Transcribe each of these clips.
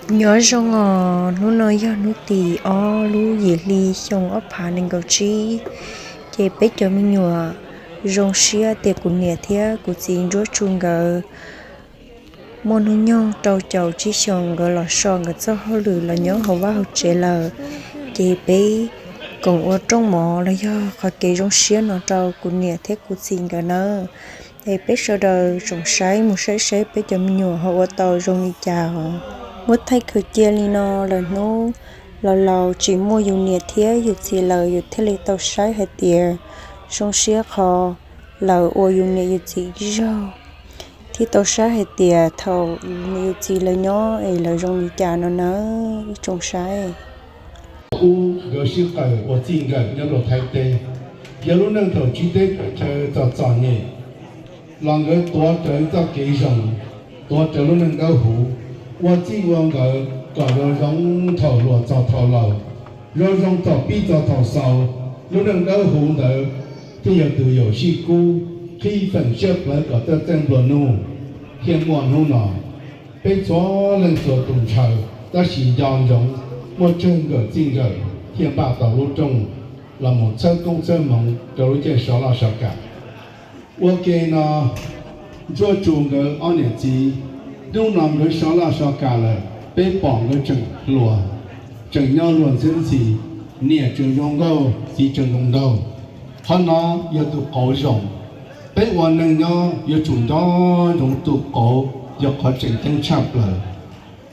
nhớ rằng nó nói cho nó tì lu gì li xong ở phá nên cầu chi chế bé cho mình nhựa rong xia tiệc của nhà thế của chính chúa chung gờ môn hôn nhau trâu trâu chỉ xong gờ lò son gờ cho họ lử là nhớ họ vào chế là chế bé còn ở trong mỏ là do khỏi cái rong xia nó trâu của nhà thế của chính gờ nữa thì bé sau đó rong sấy một sấy bé cho mình nhựa họ ở tàu rong đi chào mất thay khởi chia li nó là nó là chỉ mua dùng nhiệt thế dùng gì là dùng thế lấy tàu sấy hay tiền xong xía khó là ô dùng nhiệt dùng gì cho thì tàu sấy hay tiền thầu dùng gì là nhỏ ấy là dùng đi trả nó trong sấy u gỡ siêu cày và tiền gỡ nhớ đồ thay tê giờ lúc nâng thầu chi tiết chờ cho chọn nhỉ lòng gỡ tua trở cho kỹ rộng tua trở lúc nâng gỡ hủ我只望个个个用头落做头路，若用头比做头手，若能够红的，这样都有事故，气氛小来个得真不怒，天光怒呢，被左人所动潮，但是杨荣我整个整个天把道路中，那么车公车门道路间少了少个，我给呢做中个2年级。lúc nào người sáu là sáu cả là bé bỏ người chừng lùa chừng nhau luồn xin gì nè chừng yong đâu gì chừng yong đâu họ nó yêu tụ cổ rộng bé hoàn năng nhau yêu chúng đó dùng tụ cổ yêu họ chừng chân chập lại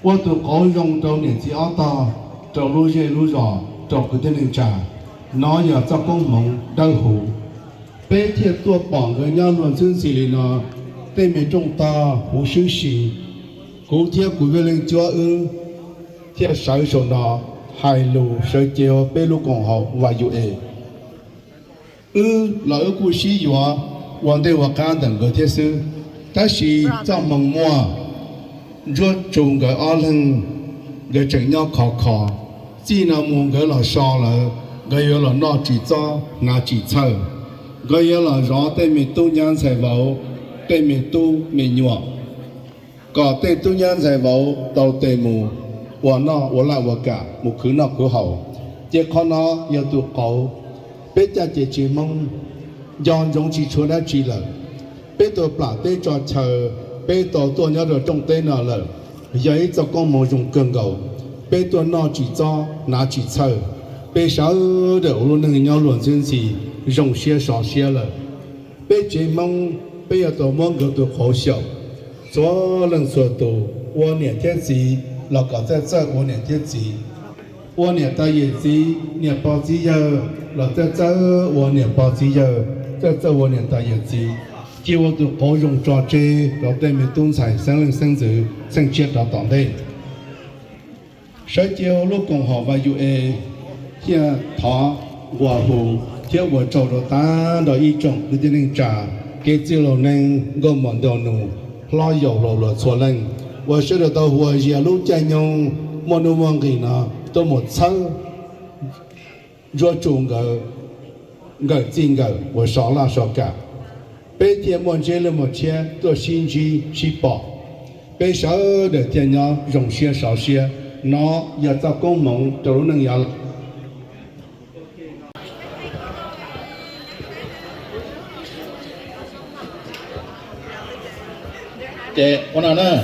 qua tụ cổ rộng đâu nè chỉ ở ta trâu lúa dê lúa giò trâu cứ tên lên trà nó yêu cho công mộng đau hủ bé thiệt tua bỏ người nhau luồn xin gì thì nó tên mình trong ta hủ sư sĩ cụ thể của về lên chúa theo sáu số đó hai lù sơ chiều bê lù còn học và dụ là cụ sĩ dọa hoàn thành hoạt cả đẳng cái thế sư ta sĩ trong mong mua rốt trùng cái ở lưng cái chân nhau khó chỉ là muốn cái là so là cái là nó chỉ cho ngã chỉ chờ cái là rõ tên mình tu nhân sai vào tên mình tu mình nhọ có tên tu nhân giải vào đầu tề mù và nó và lại và cả một khứ nó của hậu chỉ có nó yêu tụ cổ biết cha chỉ mong dọn giống chỉ chúa đã chỉ là biết tôi bảo tê cho chờ biết tôi nhớ được trong tên nào là giấy cho con mồi dùng cơn gầu biết tôi nó chỉ cho nó chỉ chờ biết sao để luôn nâng nhau luận xin gì dùng xe sọ xe là biết chỉ mong biết tôi mong cái tôi khó hiểu做人说多，我年天子，老搞在这我年天子，我年大爷子，年包子呀，老在这我年包子呀，在这我年大爷子，叫我都高用抓这，老对面东菜生人生子，生接到当地，谁叫老公好话有现他我户，叫我找到单到一种，有点能查，给这老人我们到弄。lo dầu lo xóa lên, và sẽ được tàu hùa giờ lúc chạy nhau mòn đồ mòn gì nó tôi một sáng rồi trùng gỡ tin gỡ và xóa là xóa cả, bây giờ mòn chơi là một chiếc tôi xin chi chỉ bỏ, bây giờ để tiền nhau dùng xe xóa xe nó giờ tao công mong cho nó nâng giờ chế con nào nữa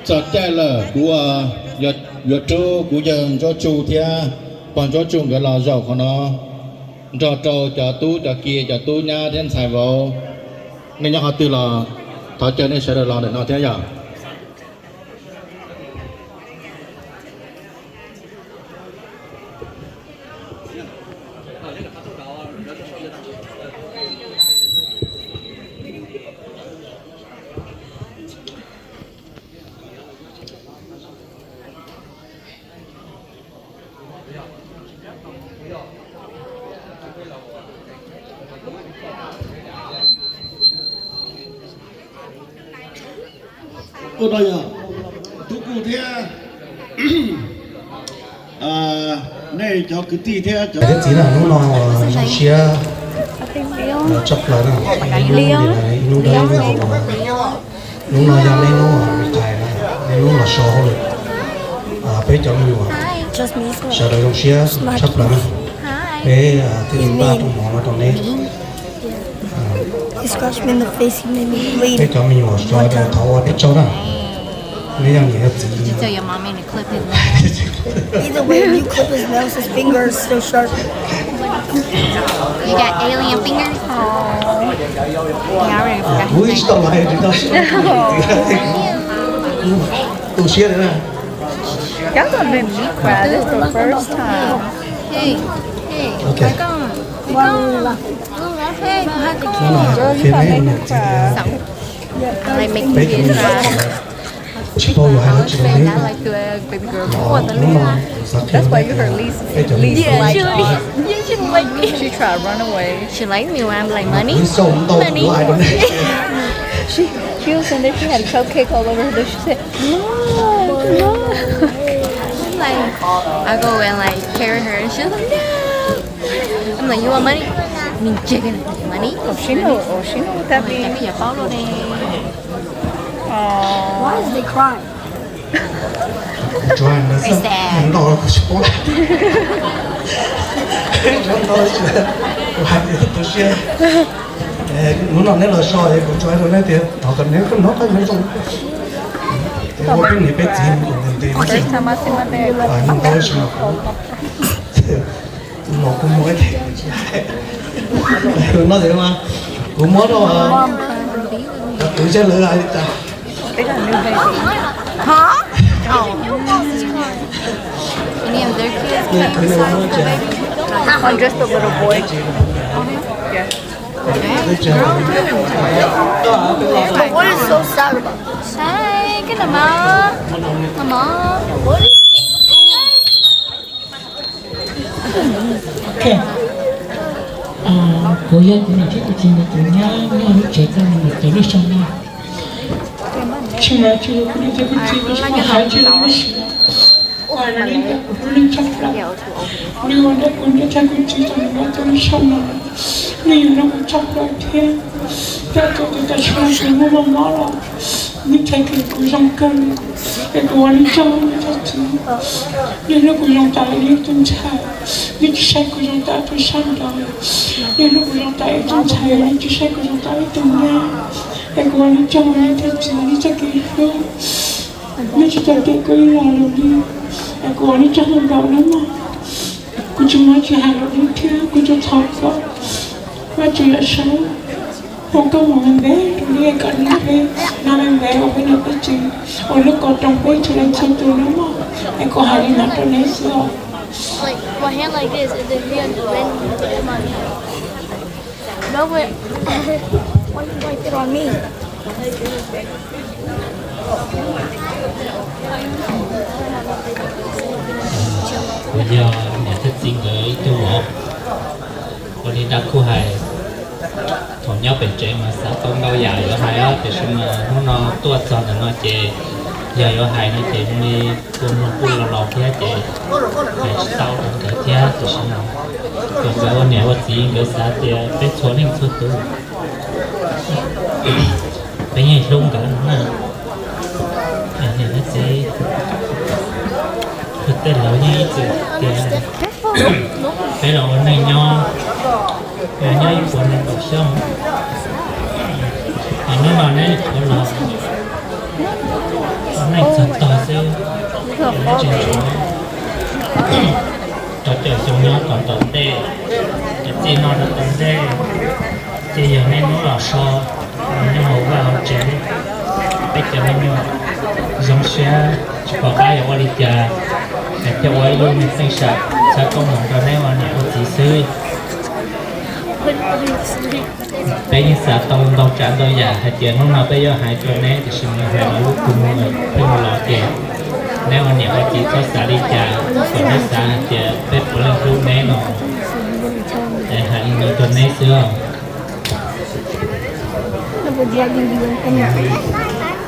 sợ chạy là của giờ chú của giờ cho chú thì còn cho chú cái lò dầu của nó cho tu cho kia cho tu nha đến xài vào nên họ từ là thọ chơi nên sẽ được lò để nó thế giờ cô đây à tú cụ thế này cho cứ tì thế cho cái gì là nó chia nó chọc lại nó lúc đấy nó nó nó ra đây nó cài nó là số rồi cho nhiều Just me. sợ đời trong xe sắp lắm bé thì ba trong họ nó trong đấy He scratched me in the face. He made me bleed. bé cho nhiều cho đời thấu bé cho đó nếu như hết gì You tell your mommy to clip his nails. Either way, if you clip his nails, his fingers still sharp. You got alien fingers? Oh. Yeah, I already forgot his vui name. tao lại thì tao tụi xe đấy nè Y'all gonna make me cry. This is the first time. Hey, hey, Okay. back on. Back on. Hey, back on. Girl, you thì gonna mấy make me này thì cry. I like making bé you cho nhiều cry. chỉ bao giờ hai đứa chỉ I đấy like to baby girl. nó That's why you're her least Yeah, like. she like me. She tried to run away. She likes me when I'm like money. đi sâu cũng đâu Money. của ai đâu đấy She was in there. She had cupcake all over her. She said, "Look, look." I'm like, I go and like carry her, and she's like, no. I'm like, you want money? Mình chưa cái này money. Oh, she know. Oh, she know what that Cái means. bây giờ bao luôn đi. Oh. Why is they crying? cho anh nó Very sad. nó đòi sport nó đòi hai đứa tụi xe muốn làm nên là soi của cho anh nói thì họ cần nếu nó có những trong có bên này bên gì cũng nên đi First time I see my dad. và những cái gì nó cũng mới thì nó thì mà cũng mới đâu à tụi sẽ lựa lại ta They got a new baby. Oh. Any of their kids Yeah, came I know, besides I know, the yeah. baby? I'm just a little boy. Yeah. What is so sad about Sai, cái nào mà Ok. Cô dân của mình chắc là chuyện là tụi nhá lúc trẻ con mình tới đi xong nào. Chỉ mà chưa có đi tới cái chuyện mà hai chưa có gì. Ngoài là lên chắc lắm. Nhưng mà đây cũng đã theo cái chuyện mà tới đi xong nào. Nhưng nó cũng chắc lắm thế. Tôi ta xuống xuống mua mắm là mình thấy cái cô dòng cân cái cô ăn trong nó chứ nên nó cô dòng tay đi tung chạy nên chỉ sai cô dòng tay tôi sang đó nên nó cô dòng tay tung chạy nên chỉ sai cô dòng tay tung nha cái cô ăn trong nó thật sự đi chắc cái luôn nên chỉ cho cái cô là rồi đi cái cô ăn trong nó bảo lắm mà cô chỉ nói chỉ hai rồi đi theo cô cho thọ có và chỉ là sao không có một em bé trong đi cả năm bé năm em bé ở bên cái chị ở lúc còn trong bé cho nên xong tôi lắm mà em có hai đứa nào trong đấy xưa Like my hand like this, and then me on the bend, you put him on me. No, but why you wipe it on me? bây giờ nhà thích xin gửi tôi một con đi đặt khu hài thằng nhau bên trên mà sao con đâu dài ở hai á thì xong mà nó tua tròn là nó chè giờ ở hai nó chè đi con lò kia chè để sau để kia thì xong nào còn cái con nhà gì cái sao chè cái số này số tu cái này luôn cả nó cái này nó sẽ thực tế là như thế cái đầu này nho nho của mình đổ xong nó vào đây có là này thật to xíu nó chỉ cho trời trong nhau còn tận đê cái gì nó được tận đê thì giờ nên nó là so nó hậu vào chén bây giờ mình giống xe có cái ở đây chờ để cho quay luôn mình sinh sản sẽ công nhận cho nên là nếu chỉ sư bây giờ sẽ tông đâu trả đôi giả hay tiền lúc nào bây giờ hai cho nên thì xin nhờ là lúc cùng người bên một lọ tiền nếu mà nếu chỉ có xả đi trả còn nếu xả thì bếp của lần lúc nấy nó để hai người cho nên xưa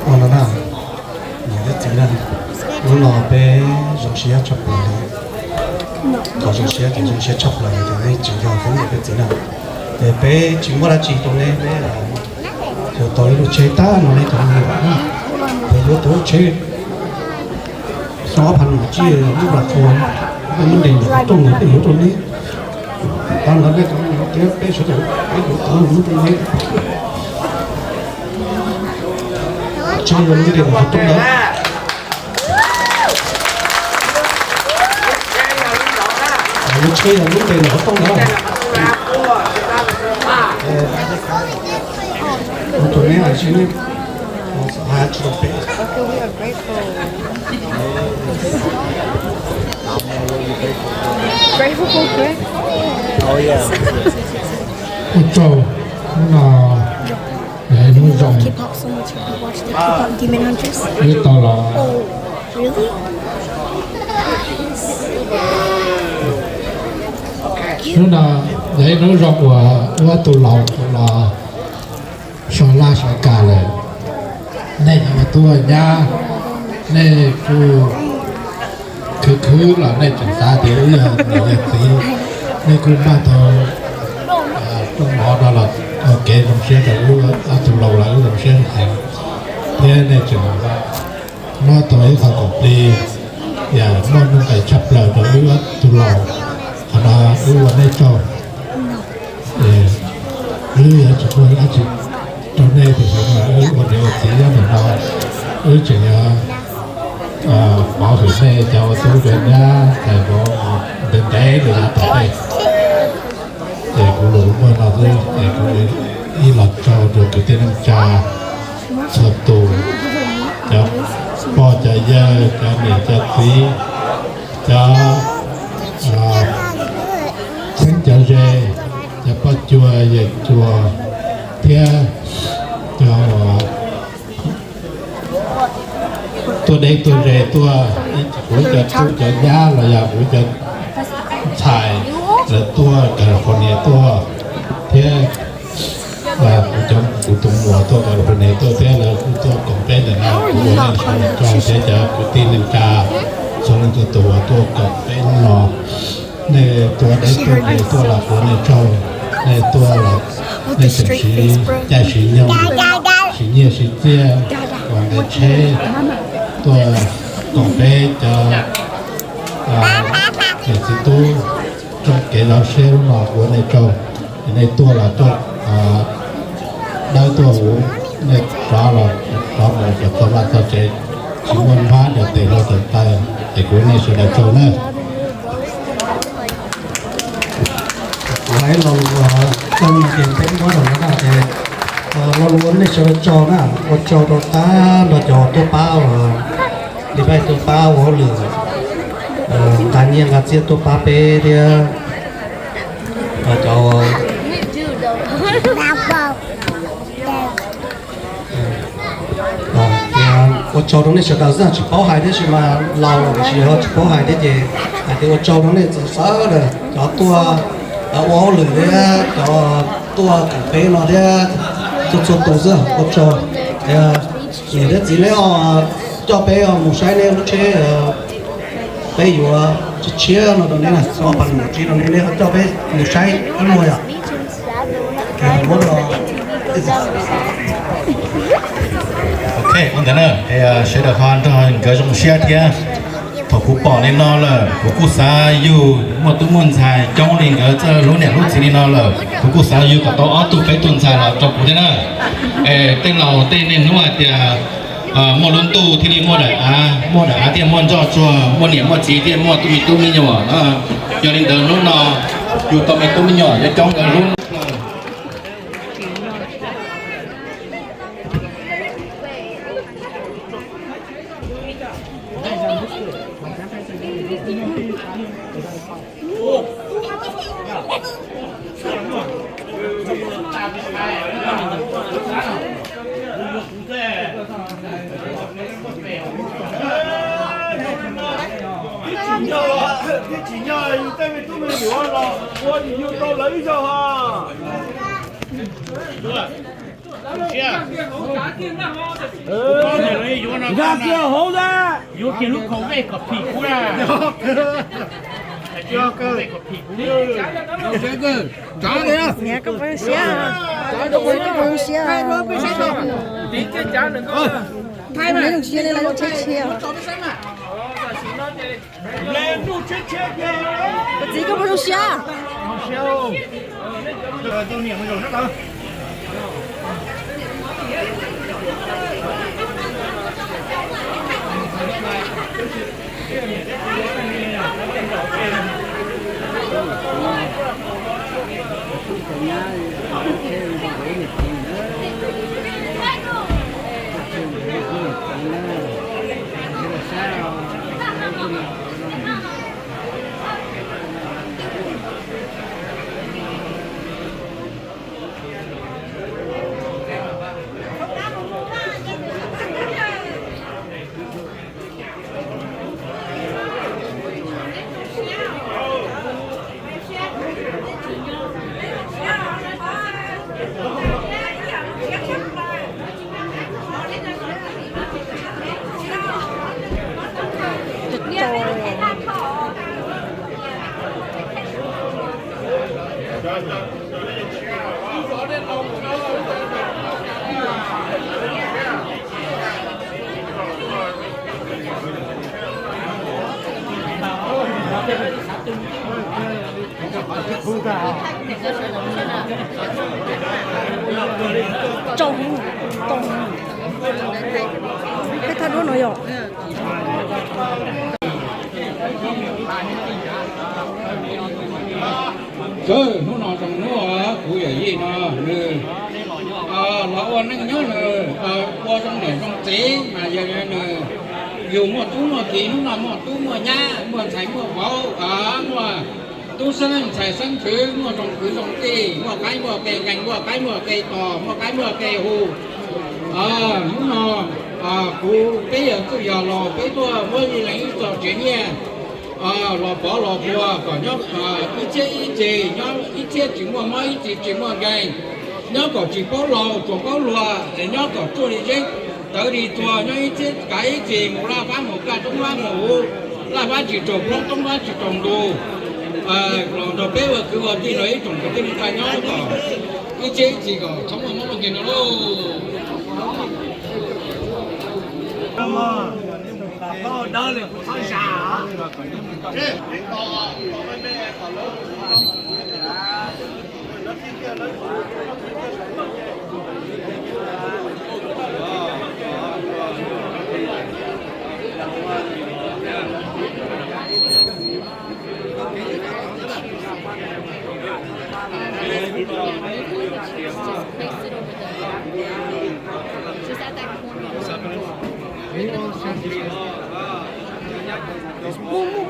còn nó nào nhà rất chính là lúc nào bé dùng xe chọc lại có dùng xe thì dùng xe chọc lại thì hay chỉ là vấn đề cái chính là để bé chính qua là chỉ trong này bé là rồi tối lúc chế ta nó này còn nhiều thì lúc tối chế xóa phần chia lúc là thua mình định được trong cái hiểu trong đấy còn là cái số lượng cái độ tuổi lúc trong đấy chơi cái điều trong đó lúc chơi là lúc đây là trong đó tụi này là chuyện hai chục bé. Okay, we are grateful. Grateful for good. Oh yeah. Ôi trời, nó là nó rồng. K-pop so much. I watched the K-pop Demon Hunters. Cái to là Oh, really? nó là để nó rồng và tụ lầu là soi la soi cảเลยnày mà tôi nha này cứ là này chúng ta để này là gì này cũng bắt đầu trong họ đó là ok đồng xe đầu tụ lầu là đồng xe thành thế này chúng ta nó tới họ cũng đi và nó phải chấp lời đối tụ lầu là ưu này cho lưu ở chỗ này ở chỗ này thì phải là ưu vấn đề chỉ là mình nói ưu chỉ bảo vệ này cho tôi đến ra thầy có đến đấy để tại đây để cũng đủ mà nó đi để cũng đi lọt cho được cái tên cha sập tù cho bỏ cho gia cho mình cho tí cho sáng chợ rê cho bắt chùa về chùa theo cho tôi đây tôi rê tôi của cho giá là giờ của cho xài là tôi California tôi thế và của tụng mùa tôi California tôi thế là tôi còn bé là nào của nên cho thế cho tin lên trà xong rồi tôi còn bé nó này tôi đấy tôi là của này trâu này tôi là này chỉ gia sĩ nhau chỉ nhiều sĩ chia còn để chế tôi còn bé cho để chỉ tôi trong cái đó xe nó của này trâu này tôi là tôi đây tôi uống này đó là đó một cái tôi là tôi chế chỉ muốn hóa được để lo tận tay để của này sẽ là trâu nữa lấy lon trong tiền tệ quá rồi đó thì lon uốn để cho nó cho đồ ta đồ cho tô bao đi bay tô bao họ lừa cá nhân cá chiên tô bao bé đi cho我做东西是到时候去包海的是嘛，老了的时候去包海的的，但我做东西做啥的，要多。我女的叫多干杯了的，做肚子我做，你的资料啊，叫杯啊，木塞的路车杯有啊，就切那种的呢，我把木切那种的叫杯木塞一模样，我的。OK, ông thấy nè, sẽ được hoàn toàn cái dòng xe thì thổ cụ bỏ lên nó là cụ sa yêu một tụi muốn xài trong liền ở cho lúc này lúc gì nó là cụ sa yêu cả tao tụi cái tuần xài là cho cụ thế nè, tên lầu tên nên nó thì mua luôn tu thì đi mua đại thì mua cho mua niệm mua chỉ thì mua tụi mình nhỏ cho nên từ lúc nào dù tụi mình nhỏ cho trong cái lúc chỉ nhờ tay mình tụi mình hiểu là tôi yêu tôi lấy cho ha ra kia hố ra vô kia lúc khẩu về cọp thịt cũ ra cho cơ chó đấy á Nhà có phải xe hả? Có phải xe hả? tí cái cháo đừng có Thay mà. Lấy được xe này là nó chết xe. 来弄这钱的。我这个不是虾。小，都你们有什么？赵红，哎，他多能有。chứ nó nói trong nó cũng vậy gì nó nè là quan nó nhớ nè qua trong này trong tế mà giờ nè dù mà tú mà kỳ nó là mà tú mà nhá mà thấy mà bảo mà tú sang xài sang thứ mà trong cứ trong tì mà cái mà cây cành mà cái mà cây tò mà cái mà cây hồ nó cụ bây giờ cứ giờ lò cái tôi mới đi lấy trò chuyện nha lò bỏ lò bùa còn nhóc ít chế nhóc ít chế chỉ mua mấy chỉ mua gầy nhóc còn chỉ có lò còn có lùa để nhóc còn cho đi chứ tới đi tua nhóc ít chế cái gì một la phá một ca trong phá một la phá chỉ trồng lông trong phá chỉ trồng đồ đồ bé vừa cứ vừa đi lấy trồng cái cái nhóc còn ít chế chỉ có sống mà mất một kiện nó Đó, đó là con xà.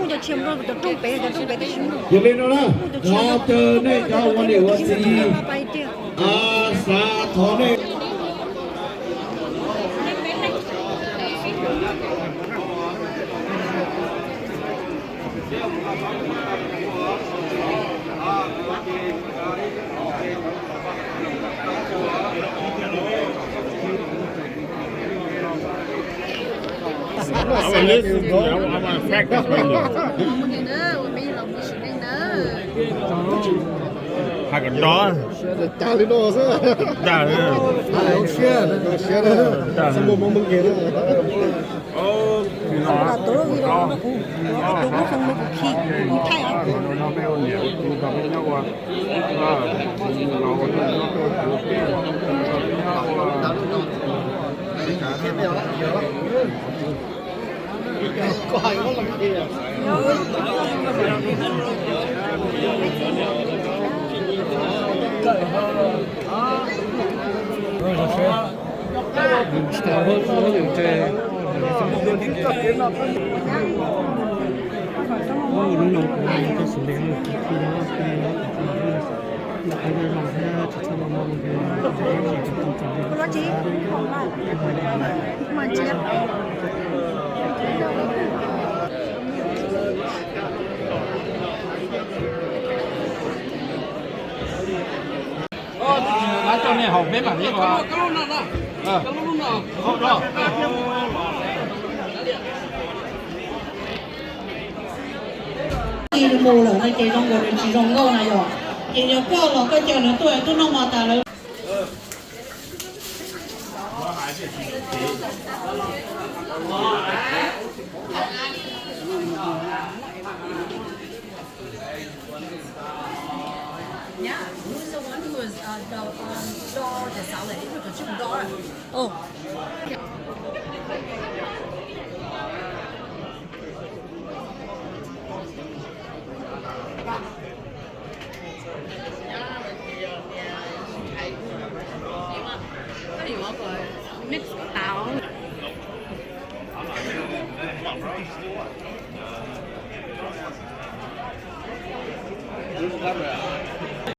mua cho chiếm rồi, cho trung bé để chiếm rồi. Giờ lên đó nè, nó chờ này cho quan điểm quan gì, sa thọ này. I'm listening, bro. I'm gonna practice with you. Hai cái đó. Chào lên đồ chứ. Chào lên. Ông xe đó. Xong một mông kia đó. Ô, Là tối rồi đó, nó cũng không nó cũng khi cũng thay à. nó béo nhiều, chúng ta biết nhau à. Có ai có làm gì à? Nó chỉ không lại mà chỉ lá cho này học bếp bản đi vào không đó đi mua là cái gì trong người chỉ trong ngô này rồi chỉ cho cô là cái chuyện là tôi nó mà ta là Yeah, he was the one who was the salad. It was a $2. Oh. You want to mix táo. Đúng lắm rồi ạ.